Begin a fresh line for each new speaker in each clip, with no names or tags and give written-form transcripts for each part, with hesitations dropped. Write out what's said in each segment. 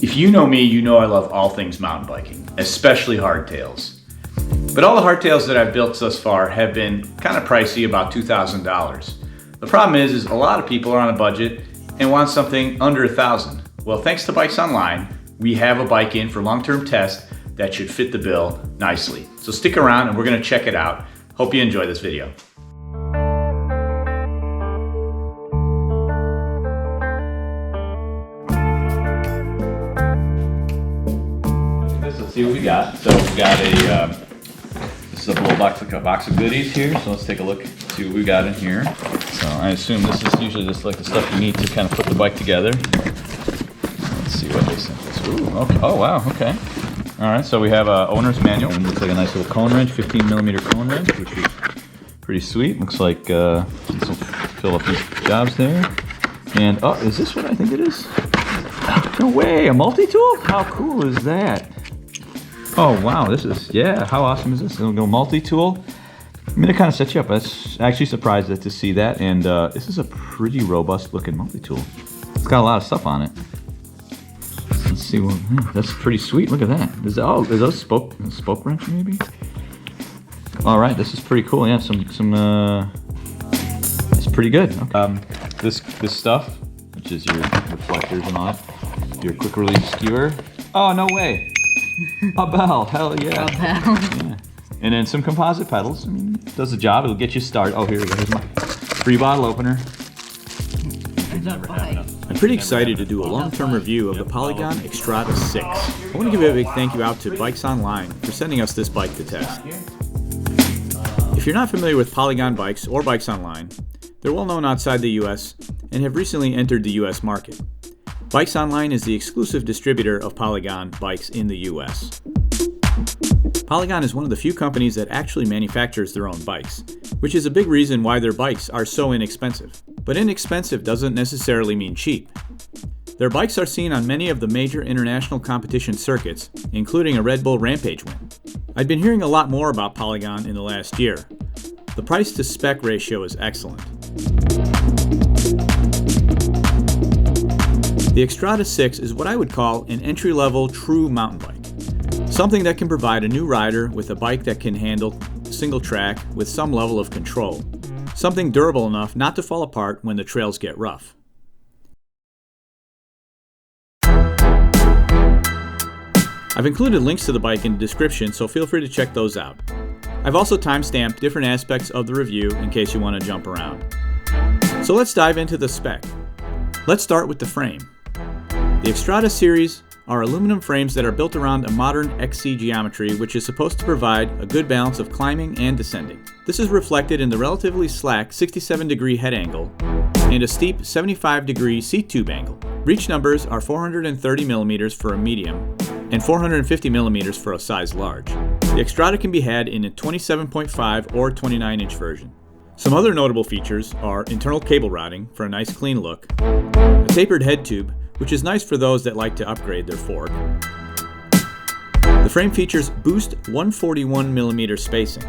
If you know me, you know I love all things mountain biking, especially hardtails. But all the hardtails that I've built thus far have been kind of pricey, about $2,000. The problem is a lot of people are on a budget and want something under $1,000. Well, thanks to Bikes Online, we have a bike in for long-term test that should fit the bill nicely. So stick around and we're gonna check it out. Hope you enjoy this video. Let's see what we got. So we got this is a little box of goodies here. So let's take a look, see what we got in here. So I assume this is usually just like the stuff you need to kind of put the bike together. Let's see what they sent us. Ooh, okay. Oh wow, okay. All right, so we have an owner's manual. It looks like a nice little cone wrench, 15mm cone wrench, which is pretty sweet. Looks like this will fill up these jobs there. And oh, is this what I think it is? No way, a multi-tool? How cool is that? Oh wow, this is, yeah, how awesome is this? It'll go multi-tool. I mean, it kind of sets you up. I was actually surprised to see that. And this is a pretty robust looking multi-tool. It's got a lot of stuff on it. Let's see, well, that's pretty sweet. Look at that. Is those spoke wrench maybe? All right, this is pretty cool. Yeah, it's pretty good. Okay. This stuff, which is your reflectors and all that, your quick release skewer. Oh, no way. A bell, hell yeah. A bell. Yeah. And then some composite pedals. I mean, it does the job. It'll get you started. Oh, here we go. Here's my free bottle opener.
I'm pretty excited to do a long-term review of the Polygon Xtrada 6. I want to give a big thank you out to Bikes Online for sending us this bike to test. If you're not familiar with Polygon bikes or Bikes Online, they're well known outside the US and have recently entered the US market. Bikes Online is the exclusive distributor of Polygon bikes in the US. Polygon is one of the few companies that actually manufactures their own bikes, which is a big reason why their bikes are so inexpensive. But inexpensive doesn't necessarily mean cheap. Their bikes are seen on many of the major international competition circuits, including a Red Bull Rampage win. I've been hearing a lot more about Polygon in the last year. The price to spec ratio is excellent. The Xtrada 6 is what I would call an entry-level true mountain bike. Something that can provide a new rider with a bike that can handle single track with some level of control. Something durable enough not to fall apart when the trails get rough. I've included links to the bike in the description, so feel free to check those out. I've also timestamped different aspects of the review in case you want to jump around. So let's dive into the spec. Let's start with the frame. The Xtrada series are aluminum frames that are built around a modern XC geometry, which is supposed to provide a good balance of climbing and descending. This is reflected in the relatively slack 67-degree head angle and a steep 75-degree seat tube angle. Reach numbers are 430mm for a medium and 450mm for a size large. The Xtrada can be had in a 27.5 or 29-inch version. Some other notable features are internal cable routing for a nice clean look, a tapered head tube, which is nice for those that like to upgrade their fork. The frame features Boost 141mm spacing.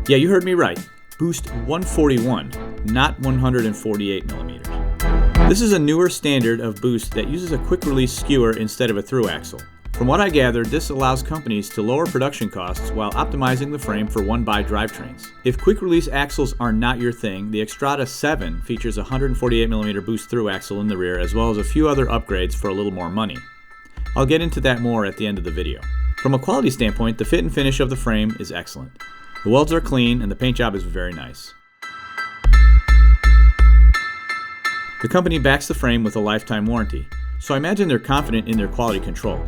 Yeah, you heard me right. Boost 141, not 148mm. This is a newer standard of Boost that uses a quick release skewer instead of a through axle. From what I gathered, this allows companies to lower production costs while optimizing the frame for one-by drivetrains. If quick release axles are not your thing, the Xtrada 7 features a 148mm boost through axle in the rear, as well as a few other upgrades for a little more money. I'll get into that more at the end of the video. From a quality standpoint, the fit and finish of the frame is excellent. The welds are clean and the paint job is very nice. The company backs the frame with a lifetime warranty, so I imagine they're confident in their quality control.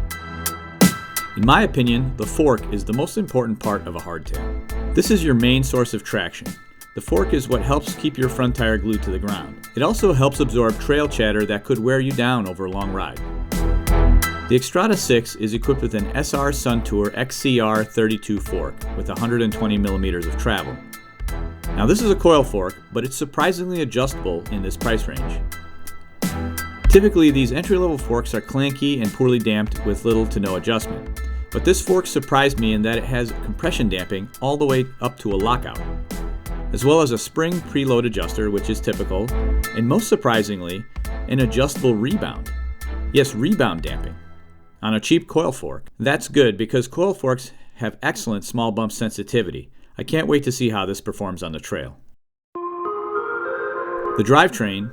In my opinion, the fork is the most important part of a hardtail. This is your main source of traction. The fork is what helps keep your front tire glued to the ground. It also helps absorb trail chatter that could wear you down over a long ride. The Xtrada 6 is equipped with an SR Suntour XCR32 fork with 120mm of travel. Now this is a coil fork, but it's surprisingly adjustable in this price range. Typically, these entry-level forks are clanky and poorly damped with little to no adjustment. But this fork surprised me in that it has compression damping all the way up to a lockout, as well as a spring preload adjuster, which is typical, and most surprisingly, an adjustable rebound. Yes, rebound damping on a cheap coil fork. That's good because coil forks have excellent small bump sensitivity. I can't wait to see how this performs on the trail. The drivetrain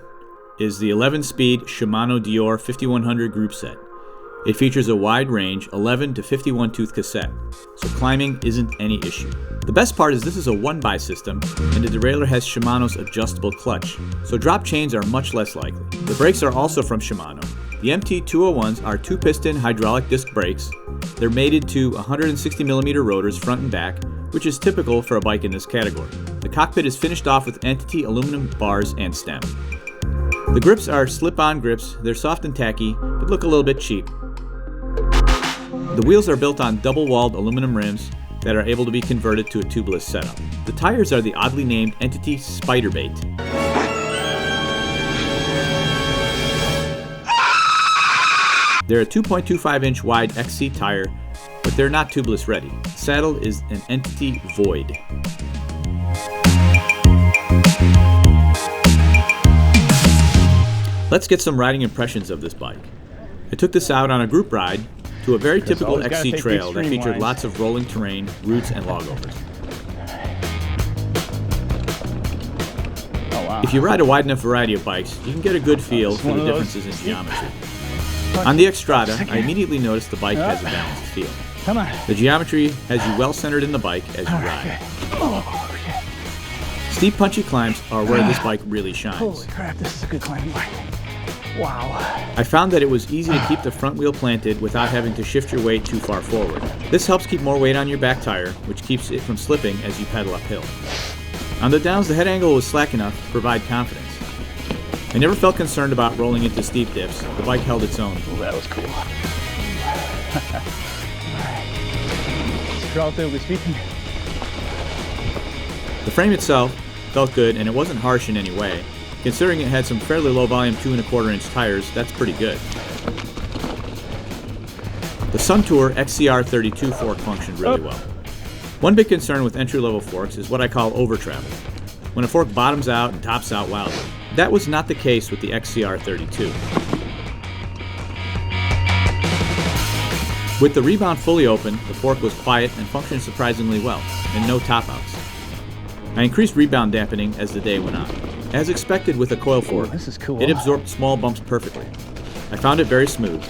is the 11-speed Shimano Dior 5100 group set. It features a wide range 11 to 51 tooth cassette, so climbing isn't any issue. The best part is this is a 1x system, and the derailleur has Shimano's adjustable clutch, so drop chains are much less likely. The brakes are also from Shimano. The MT201s are 2-piston hydraulic disc brakes. They're mated to 160mm rotors front and back, which is typical for a bike in this category. The cockpit is finished off with Entity aluminum bars and stem. The grips are slip-on grips. They're soft and tacky, but look a little bit cheap. The wheels are built on double-walled aluminum rims that are able to be converted to a tubeless setup. The tires are the oddly named Entity Spiderbait. They're a 2.25-inch wide XC tire, but they're not tubeless ready. The saddle is an Entity Void. Let's get some riding impressions of this bike. I took this out on a group ride to a very typical XC trail that featured lots of rolling terrain, roots, and logovers.
Oh, wow.
If you ride a wide enough variety of bikes, you can get a good feel for the differences in geometry. On the Xtrada, I immediately noticed the bike has a balanced feel.
Come on.
The geometry has you well centered in the bike as you ride. Steep, punchy climbs are where this bike really shines.
Holy crap, this is a good climbing bike. Wow.
I found that it was easy to keep the front wheel planted without having to shift your weight too far forward. This helps keep more weight on your back tire, which keeps it from slipping as you pedal uphill. On the downs, the head angle was slack enough to provide confidence. I never felt concerned about rolling into steep dips. The bike held its own.
Oh, that was cool. Relatively speaking.
The frame itself felt good, and it wasn't harsh in any way. Considering it had some fairly low volume 2.25-inch tires, that's pretty good. The Suntour XCR32 fork functioned really well. One big concern with entry-level forks is what I call over-travel, when a fork bottoms out and tops out wildly. That was not the case with the XCR32. With the rebound fully open, the fork was quiet and functioned surprisingly well, and no top-outs. I increased rebound dampening as the day went on. As expected with a coil fork,
this is cool.
It absorbed small bumps perfectly. I found it very smooth.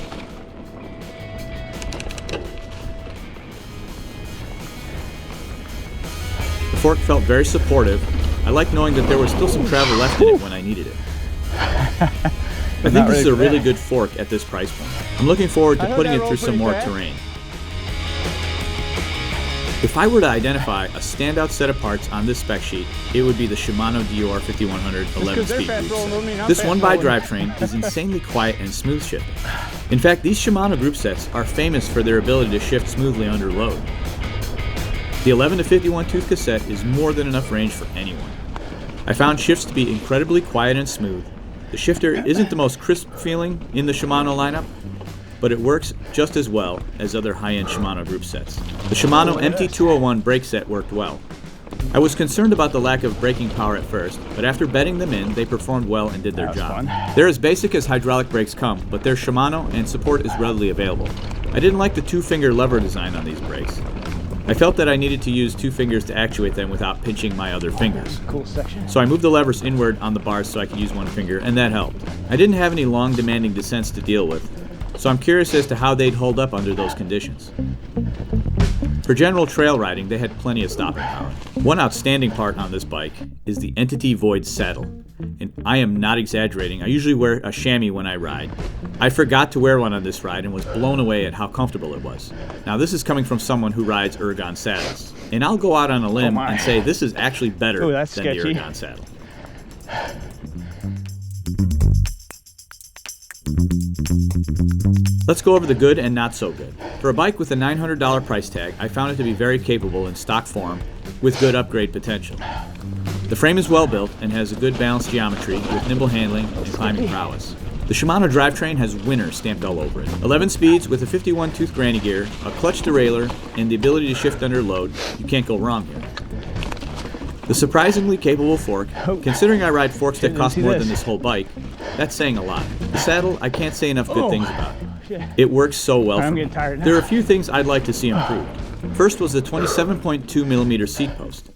The fork felt very supportive. I like knowing that there was still some travel left in it when I needed it. I think this is a really good fork at this price point. I'm looking forward to putting it through some more terrain. If I were to identify a standout set of parts on this spec sheet, it would be the Shimano Dior 5100 11-speed group set. This 1x drivetrain is insanely quiet and smooth shifting. In fact, these Shimano group sets are famous for their ability to shift smoothly under load. The 11 to 51 tooth cassette is more than enough range for anyone. I found shifts to be incredibly quiet and smooth. The shifter isn't the most crisp feeling in the Shimano lineup, but it works just as well as other high-end Shimano group sets. The Shimano MT201 brake set worked well. I was concerned about the lack of braking power at first, but after bedding them in, they performed well and did their job. They're as basic as hydraulic brakes come, but they're Shimano and support is readily available. I didn't like the two-finger lever design on these brakes. I felt that I needed to use two fingers to actuate them without pinching my other fingers.
Cool section.
So I moved the levers inward on the bars so I could use one finger, and that helped. I didn't have any long, demanding descents to deal with, so I'm curious as to how they'd hold up under those conditions. For general trail riding, they had plenty of stopping power. One outstanding part on this bike is the Entity Void saddle. And I am not exaggerating, I usually wear a chamois when I ride. I forgot to wear one on this ride and was blown away at how comfortable it was. Now this is coming from someone who rides ergon saddles. And I'll go out on a limb and say this is actually better than the ergon saddle. Let's go over the good and not so good. For a bike with a $900 price tag, I found it to be very capable in stock form with good upgrade potential. The frame is well built and has a good balanced geometry with nimble handling and climbing prowess. The Shimano drivetrain has winner stamped all over it. 11 speeds with a 51-tooth granny gear, a clutch derailleur, and the ability to shift under load. You can't go wrong here. The surprisingly capable fork, considering I ride forks that cost more than this whole bike, That's saying a lot. The saddle, I can't say enough good things about.
Shit.
It works so well for
I'm
me.
getting tired now.
There are a few things I'd like to see improved. First was the 27.2mm seat post.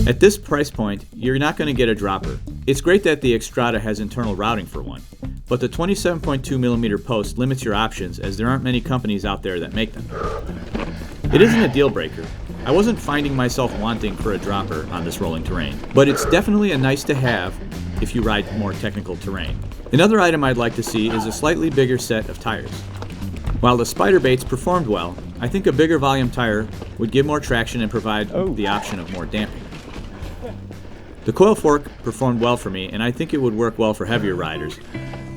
At this price point, you're not going to get a dropper. It's great that the Xtrada has internal routing for one, but the 27.2mm post limits your options as there aren't many companies out there that make them. It isn't a deal breaker. I wasn't finding myself wanting for a dropper on this rolling terrain, but it's definitely a nice to have if you ride more technical terrain. Another item I'd like to see is a slightly bigger set of tires. While the spider baits performed well, I think a bigger volume tire would give more traction and provide the option of more damping. The coil fork performed well for me, and I think it would work well for heavier riders.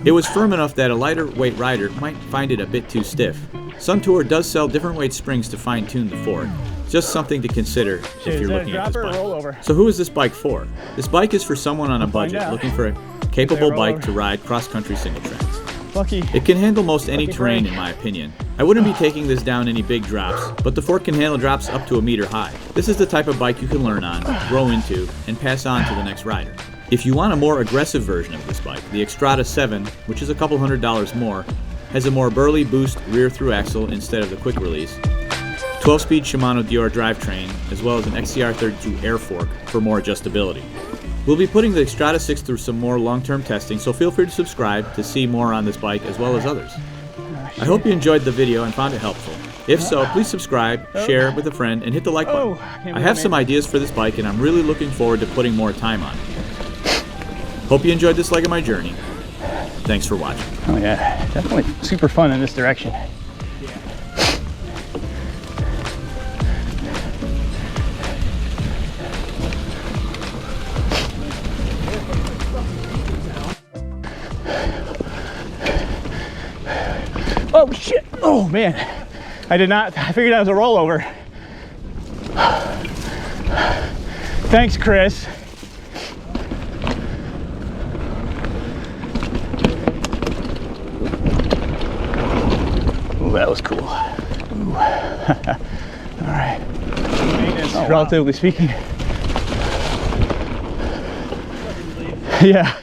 It was firm enough that a lighter weight rider might find it a bit too stiff. Suntour does sell different weight springs to fine-tune the fork. Just something to consider if you're looking at this bike. So who is this bike for? This bike is for someone on a budget looking for a capable bike to ride cross-country single tracks.
Lucky.
It can handle most any terrain in my opinion. I wouldn't be taking this down any big drops, but the fork can handle drops up to 1 meter high. This is the type of bike you can learn on, grow into, and pass on to the next rider. If you want a more aggressive version of this bike, the Xtrada 7, which is a couple $100 more, has a more burly boost rear through axle instead of the quick release, 12-speed Shimano Dior drivetrain, as well as an XCR32 air fork for more adjustability. We'll be putting the Xtrada 6 through some more long-term testing, so feel free to subscribe to see more on this bike as well as others. I hope you enjoyed the video and found it helpful. If so, please subscribe, share with a friend, and hit the like button. I have some ideas for this bike, and I'm really looking forward to putting more time on it. Hope you enjoyed this leg of my journey. Thanks for watching.
Oh yeah, definitely super fun in this direction. Oh shit! Oh man, I figured that was a rollover. Thanks, Chris. Ooh, that was cool. Ooh. All right. Relatively speaking. Yeah.